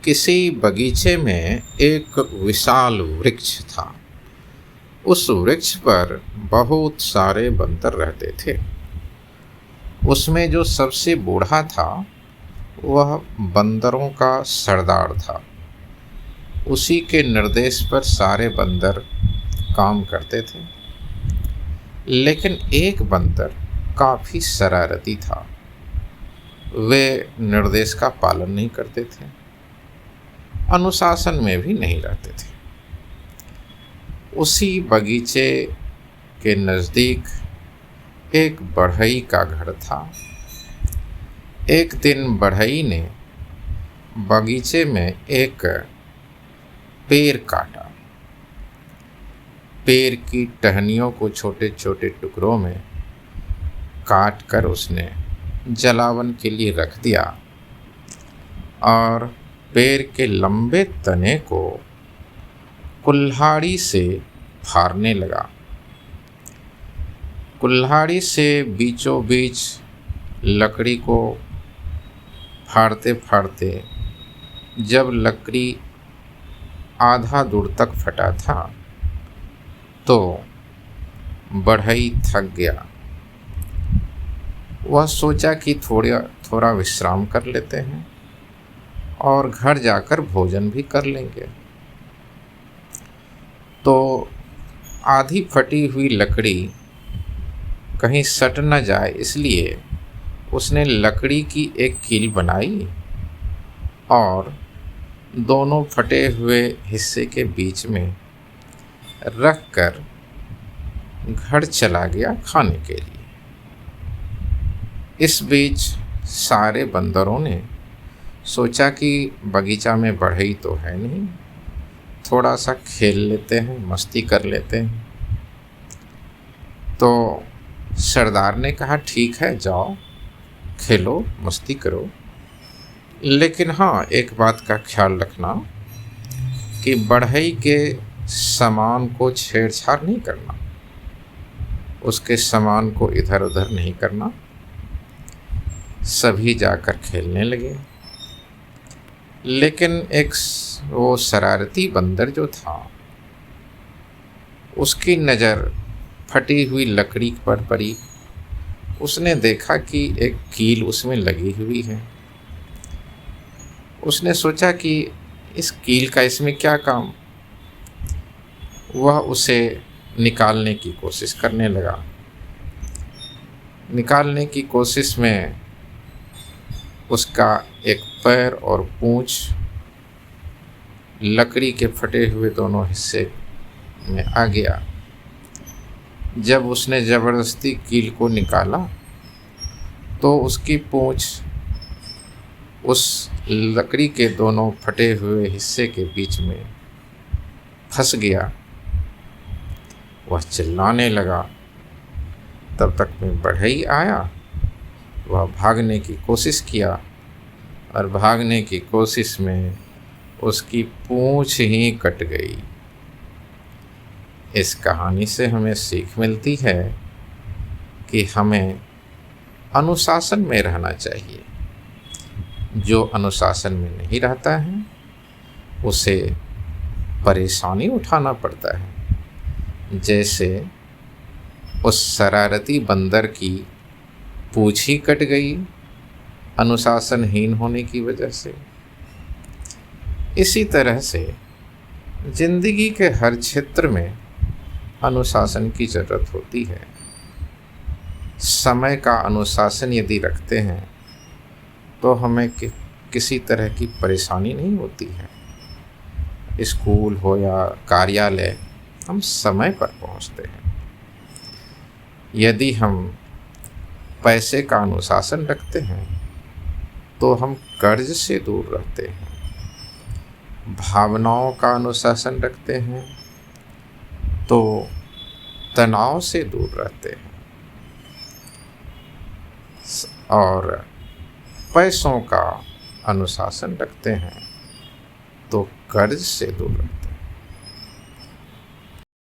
किसी बगीचे में एक विशाल वृक्ष था। उस वृक्ष पर बहुत सारे बंदर रहते थे। उसमें जो सबसे बूढ़ा था वह बंदरों का सरदार था। उसी के निर्देश पर सारे बंदर काम करते थे। लेकिन एक बंदर काफ़ी शरारती था। वे निर्देश का पालन नहीं करते थे, अनुशासन में भी नहीं रहते थे। उसी बगीचे के नज़दीक एक बढ़ई का घर था। एक दिन बढ़ई ने बगीचे में एक पेड़ काटा। पेड़ की टहनियों को छोटे छोटे टुकड़ों में काट कर उसने जलावन के लिए रख दिया और पेड़ के लंबे तने को कुल्हाड़ी से फाड़ने लगा। कुल्हाड़ी से बीचों बीच लकड़ी को फाड़ते फाड़ते जब लकड़ी आधा दूर तक फटा था तो बढ़ई थक गया। वह सोचा कि थोड़ा विश्राम कर लेते हैं और घर जाकर भोजन भी कर लेंगे। तो आधी फटी हुई लकड़ी कहीं सट न जाए इसलिए उसने लकड़ी की एक कील बनाई और दोनों फटे हुए हिस्से के बीच में रख कर घर चला गया खाने के लिए। इस बीच सारे बंदरों ने सोचा कि बगीचा में बढ़ई तो है नहीं, थोड़ा सा खेल लेते हैं, मस्ती कर लेते हैं। तो सरदार ने कहा ठीक है, जाओ खेलो, मस्ती करो, लेकिन हाँ, एक बात का ख्याल रखना कि बढ़ई के सामान को छेड़छाड़ नहीं करना, उसके सामान को इधर उधर नहीं करना। सभी जाकर खेलने लगे। लेकिन वो शरारती बंदर जो था उसकी नज़र फटी हुई लकड़ी पर पड़ी। उसने देखा कि एक कील उसमें लगी हुई है। उसने सोचा कि इस कील का इसमें क्या काम। वह उसे निकालने की कोशिश करने लगा। निकालने की कोशिश में उसका एक पैर और पूंछ लकड़ी के फटे हुए दोनों हिस्से में आ गया। जब उसने ज़बरदस्ती कील को निकाला तो उसकी पूंछ उस लकड़ी के दोनों फटे हुए हिस्से के बीच में फंस गया। वह चिल्लाने लगा। तब तक में बढ़ई आया। वह भागने की कोशिश किया और भागने की कोशिश में उसकी पूंछ ही कट गई। इस कहानी से हमें सीख मिलती है कि हमें अनुशासन में रहना चाहिए। जो अनुशासन में नहीं रहता है उसे परेशानी उठाना पड़ता है। जैसे उस शरारती बंदर की पूंछ ही कट गई अनुशासनहीन होने की वजह से। इसी तरह से जिंदगी के हर क्षेत्र में अनुशासन की ज़रूरत होती है। समय का अनुशासन यदि रखते हैं तो हमें किसी तरह की परेशानी नहीं होती है। स्कूल हो या कार्यालय, हम समय पर पहुंचते हैं। यदि हम पैसे का अनुशासन रखते हैं तो हम कर्ज से दूर रहते हैं। भावनाओं का अनुशासन रखते हैं तो तनाव से दूर रहते हैं और पैसों का अनुशासन रखते हैं तो कर्ज से दूर रहते हैं।